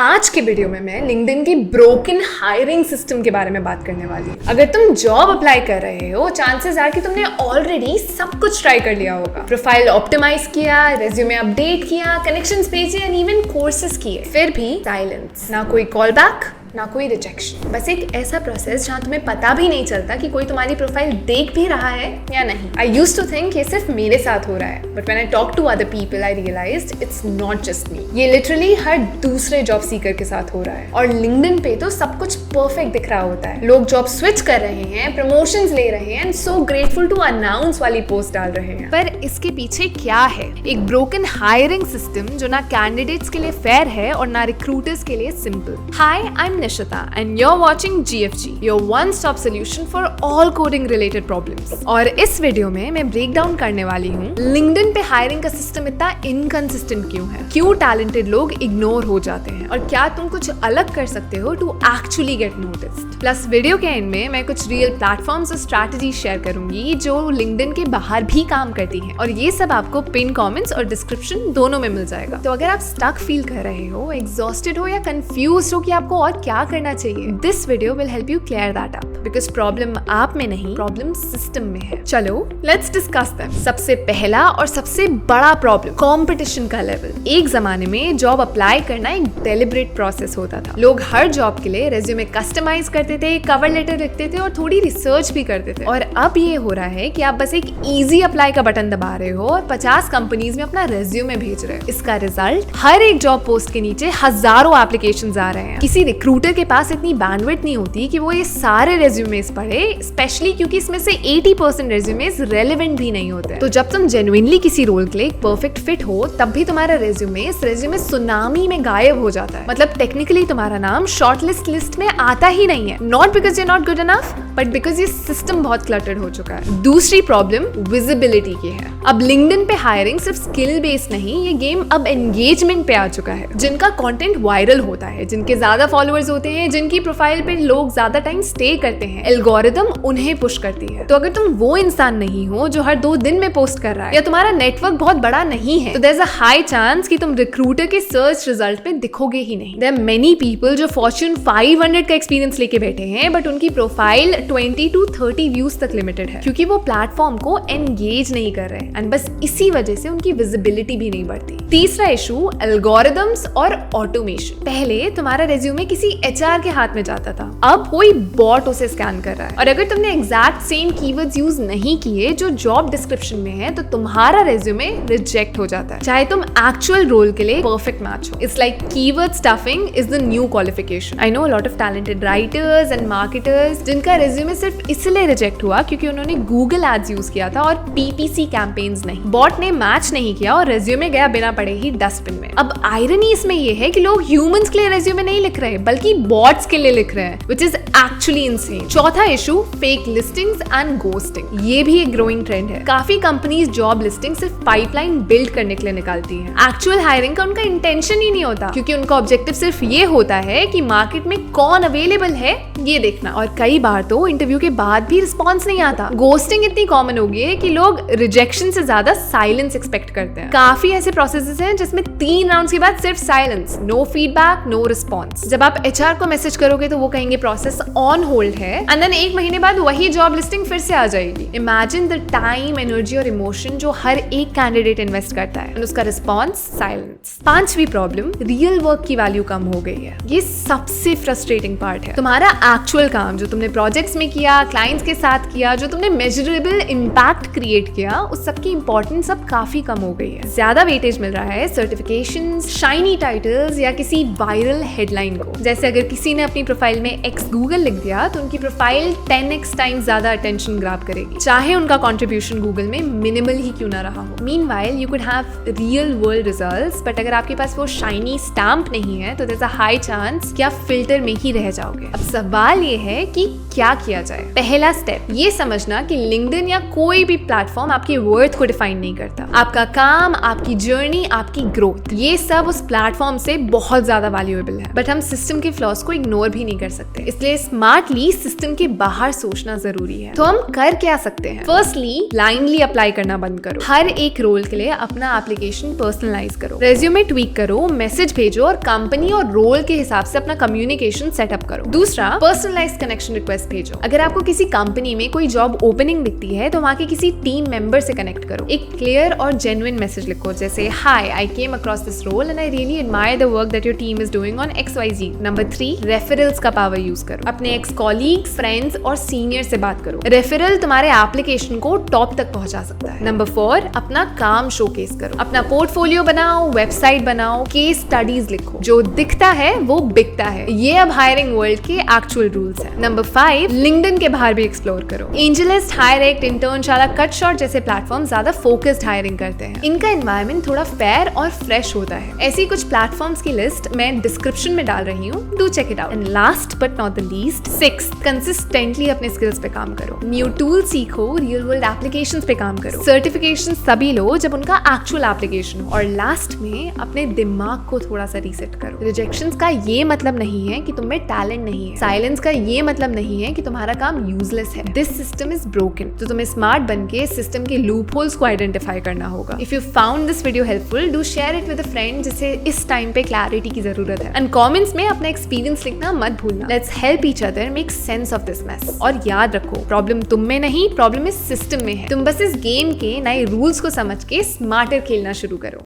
आज के वीडियो में मैं लिंक्डइन की ब्रोकन हायरिंग सिस्टम के बारे में बात करने वाली हूँ। अगर तुम जॉब अप्लाई कर रहे हो, चांसेस आर कि तुमने ऑलरेडी सब कुछ ट्राई कर लिया होगा। प्रोफाइल ऑप्टिमाइज किया, रेज्यूमे अपडेट किया, कनेक्शंस भेजे एंड इवन कोर्सेज किए, फिर भी साइलेंस, ना कोई कॉल बैक, ना कोई रिजेक्शन। बस एक ऐसा प्रोसेस जहाँ तुम्हें पता भी नहीं चलता कि कोई तुम्हारी प्रोफाइल देख भी रहा है या नहीं। आई यूज्ड टू थिंक ये सिर्फ मेरे साथ हो रहा है, but when I talk to other people I realized it's not just me. ये लिटरली हर दूसरे जॉब सीकर के साथ हो रहा है। और लिंक्डइन पे तो सब कुछ परफेक्ट दिख रहा होता है। लोग जॉब स्विच कर रहे हैं, प्रमोशंस ले रहे हैं and so grateful to announce वाली पोस्ट डाल रहे हैं। पर इसके पीछे क्या है? एक ब्रोकन हायरिंग सिस्टम जो ना कैंडिडेट्स के लिए फेयर है और ना रिक्रूटर्स के लिए simple. Hi, I am Nishita and you're watching GFG, your one-stop solution for all coding related problems. और इस वीडियो में मैं ब्रेक डाउन करने वाली हूँ लिंक्डइन पे हायरिंग का सिस्टम इतना इनकंसिस्टेंट क्यों है, क्यों टैलेंटेड लोग इग्नोर हो जाते हैं और क्या तुम कुछ अलग कर सकते हो to actually get noticed. Plus video के एंड में मैं कुछ रियल प्लेटफॉर्म्स और स्ट्रैटेजी शेयर करूंगी जो लिंक्डइन के बाहर भी काम करती हैं, और ये सब आपको पिन कमेंट्स और डिस्क्रिप्शन दोनों में मिल जाएगा। तो अगर आप स्टक फील कर रहे हो, एग्जॉस्टेड हो या कंफ्यूज हो कि आपको और क्या करना चाहिए, this video will help you clear that up, because problem आप में नहीं, प्रॉब्लम सिस्टम में है। चलो लेट्स डिस्कस दैम। सबसे पहला और सबसे बड़ा प्रॉब्लम, कंपटीशन का लेवल। एक जमाने में जॉब अप्लाई करना एक डेलिब्रेट प्रोसेस होता था। लोग हर जॉब के लिए रेज्यूमे कस्टमाइज करते थे, कवर लेटर लिखते थे और थोड़ी रिसर्च भी करते थे। और अब ये हो रहा है कि आप बस एक इजी अप्लाई का बटन दबा रहे हो और 50 कंपनीज में अपना रेज्यूमे भेज रहे हो। इसका रिजल्ट, हर एक जॉब पोस्ट के नीचे हजारों एप्लीकेशंस आ रहे हैं। किसी रिक्रूटर के पास इतनी बैंडविड्थ नहीं होती कि वो ये सारे रेज्यूमेस पढ़े, स्पेशली क्योंकि इसमें से 80% रेज्यूमेस रेलेवेंट भी नहीं होते। तो जब तुम जेन्युइनली किसी रोल के लिए एक परफेक्ट फिट हो, तब भी तुम्हारा रेज्यूमे सुनामी में गायब हो जाता है। मतलब टेक्निकली तुम्हारा नाम शॉर्टलिस्ट लिस्ट में आता ही नहीं है। Not because you not good enough, but because ये सिस्टम बहुत क्लटर्ड हो चुका है। दूसरी प्रॉब्लम विजिबिलिटी की है। अब लिंक्डइन पे हायरिंग सिर्फ स्किल बेस्ड नहीं, ये गेम अब एंगेजमेंट पे आ चुका है। जिनका कंटेंट वायरल होता है, जिनके ज्यादा फॉलोअर्स होते हैं, जिनकी प्रोफाइल पे लोग ज्यादा टाइम स्टे करते हैं, एल्गोरिदम उन्हें पुश करती है। तो अगर तुम वो इंसान नहीं हो जो हर 2 दिन में पोस्ट कर रहा है, या तुम्हारा नेटवर्क बहुत बड़ा नहीं है, तो there is a high chance कि तुम रिक्रूटर के सर्च रिजल्ट में दिखोगे ही नहीं। देयर आर मेनी पीपल जो फॉर्च्यून 500 का एक्सपीरियंस लेके बैठे हैं, बट उनकी प्रोफाइल 20 to 30 व्यूज तक लिमिटेड है, क्योंकि वो प्लेटफॉर्म को एंगेज नहीं कर रहे एंड बस इसी वजह से उनकी विजिबिलिटी भी नहीं बढ़ती। तीसरा इशू, एल्गोरिदम्स और ऑटोमेशन। पहले तुम्हारा रेज्यूमे किसी एचआर के हाथ में जाता था, अब कोई बॉट उसे स्कैन कर रहा है, और अगर तुमने एग्जैक्ट सेम कीवर्ड्स यूज नहीं किए जो जॉब डिस्क्रिप्शन में है, तो तुम्हारा रेज्यूमे रिजेक्ट हो जाता है, चाहे तुम एक्चुअल रोल के लिए परफेक्ट मैच हो। It's like keyword stuffing is the new qualification. I know a lot of talented writers and marketers जिनका रेज्यूमे सिर्फ इसलिए रिजेक्ट हुआ क्योंकि उन्होंने गूगल एड्स यूज किया था और पीपीसी कैंपेन्स नहीं। बॉट ने मैच नहीं किया और रेज्यूमे गया बिना पढ़े ही डस्टबिन में। अब आयरनी इसमें यह है कि लोग ह्यूमंस के लिए रेज्यूमे नहीं लिख रहे, बल्कि बॉट्स के लिए लिख रहे हैं, which is actually insane. चौथा issue, fake listings and ghosting. ये भी एक ग्रोइंग ट्रेंड है। काफी कंपनीज जॉब लिस्टिंग सिर्फ पाइपलाइन बिल्ड करने के लिए निकालती हैं। एक्चुअल हायरिंग का उनका इंटेंशन ही नहीं होता, क्योंकि उनका ऑब्जेक्टिव सिर्फ ये होता है कि मार्केट में कौन अवेलेबल है ये देखना। और कई बार तो इंटरव्यू के बाद भी रिस्पॉन्स नहीं आता। घोस्टिंग इतनी कॉमन हो गई है कि लोग रिजेक्शन से ज्यादा साइलेंस एक्सपेक्ट करते हैं। काफी ऐसे प्रोसेसेस हैं जिसमें 3 राउंड्स के बाद सिर्फ silence, no feedback, no response. जब आप एचआर को मैसेज करोगे तो वो कहेंगे प्रोसेस ऑन होल्ड है, एंड देन 1 महीने बाद वही जॉब लिस्टिंग फिर से आ जाएगी। इमेजिन द टाइम, एनर्जी और इमोशन जो हर एक कैंडिडेट इन्वेस्ट करता है, और उसका रिस्पॉन्स साइलेंस। 5वीं प्रॉब्लम, रियल वर्क की वैल्यू कम हो गई है। ये सबसे फ्रस्ट्रेटिंग पार्ट है। तुम्हारा एक्चुअल काम जो तुमने प्रोजेक्ट्स में किया, क्लाइंट्स के साथ किया, जो तुमने मेजरेबल इम्पैक्ट क्रिएट किया, उस सबकी इंपॉर्टेंस अब काफी कम हो गई है। ज्यादा वेटेज मिल रहा है सर्टिफिकेशंस, शाइनी टाइटल्स या किसी वायरल हेडलाइन को। जैसे अगर किसी ने अपनी प्रोफाइल में एक्स गूगल लिख दिया, तो उनकी प्रोफाइल 10x टाइम्स ज्यादा अटेंशन ग्रैब करेगी, चाहे उनका कंट्रीब्यूशन गूगल में मिनिमल ही क्यों ना रहा हो। Meanwhile you could have real world results, but अगर आपके पास वो शाइनी स्टैम्प नहीं है, तो there is a high chance कि आप फिल्टर में ही रह जाओगे। अब सवाल ये है कि क्या किया जाए। पहला स्टेप ये समझना कि लिंक्डइन या कोई भी प्लेटफॉर्म आपकी वर्थ को डिफाइन नहीं करता। आपका काम, आपकी जर्नी, आपकी ग्रोथ, ये सब उस प्लेटफॉर्म से बहुत ज्यादा वैल्यूएबल है, बट हम सिस्टम के फ्लॉस को इग्नोर भी नहीं कर सकते, इसलिए स्मार्टली सिस्टम के बाहर सोचना जरूरी है। तो हम कर क्या सकते हैं? फर्स्टली, ब्लाइंडली अप्लाई करना बंद करो। हर एक रोल के लिए अपना एप्लीकेशन पर्सनलाइज करो, रेज्यूमे ट्वीक करो, मैसेज भेजो और कंपनी और रोल के हिसाब से अपना कम्युनिकेशन सेटअप करो। दूसरा, पर्सनलाइज्ड कनेक्शन रिक्वेस्ट भेजो। अगर आपको किसी कंपनी में कोई जॉब ओपनिंग दिखती है तो वहां के किसी टीम मेंबर से कनेक्ट करो। एक क्लियर और जेन्युइन मैसेज लिखो, जैसे hi, I came across this role and I really admire the work that your team is doing on XYZ। Number 3, referrals का पावर यूज करो। अपने एक्स कॉलीग्स, फ्रेंड्स और सीनियर से बात करो। रेफरल तुम्हारे एप्लीकेशन को टॉप तक पहुंचा सकता है। नंबर 4, अपना काम शोकेस करो। अपना पोर्टफोलियो बनाओ, वेबसाइट बनाओ, केस स्टडीज लिखो। जो दिखता है वो बिकता है, ये अब हायरिंग वर्ल्ड के एक्चुअल रूल्स हैं। नंबर 5, लिंक्डइन के बाहर भी एक्सप्लोर करो। एंजलिस्ट, हायरेक्ट, इंटर्नशाला, कटशॉट जैसे प्लेटफॉर्म ज्यादा फोकस्ड हायरिंग करते हैं। इनका एनवायरनमेंट थोड़ा फेयर और फ्रेश होता है। ऐसी कुछ प्लेटफॉर्म्स की लिस्ट मैं डिस्क्रिप्शन में डाल रही हूँ, do check it out. And last but not the least, 6, consistently अपने स्किल्स पे काम करो। न्यू टूल सीखो, रियल वर्ल्ड एप्लीकेशंस पे काम करो, सर्टिफिकेशन तभी लो जब उनका एक्चुअल एप्लीकेशन हो, और लास्ट में अपने दिमाग को थोड़ा सा रीसेट करो। रिजेक्शंस का ये मतलब नहीं है कि तुम में टैलेंट नहीं है, साइलेंस का ये मतलब नहीं है कि तुम्हारा काम यूजलेस है। दिस सिस्टम इज ब्रोकन, तो तुम्हें स्मार्ट बनके सिस्टम के लूप होल्स को आइडेंटिफाई करना होगा। If you found this video helpful, do share it with a friend जिसे इस टाइम पे क्लैरिटी की जरूरत है, एंड कमेंट्स में अपना एक्सपीरियंस लिखना मत भूलना। Let's help each other make sense of this mess. और याद रखो, प्रॉब्लम तुम में नहीं, प्रॉब्लम इस सिस्टम में है। तुम बस इस गेम के नए रूल्स को समझ के स्मार्टर खेलना शुरू करो।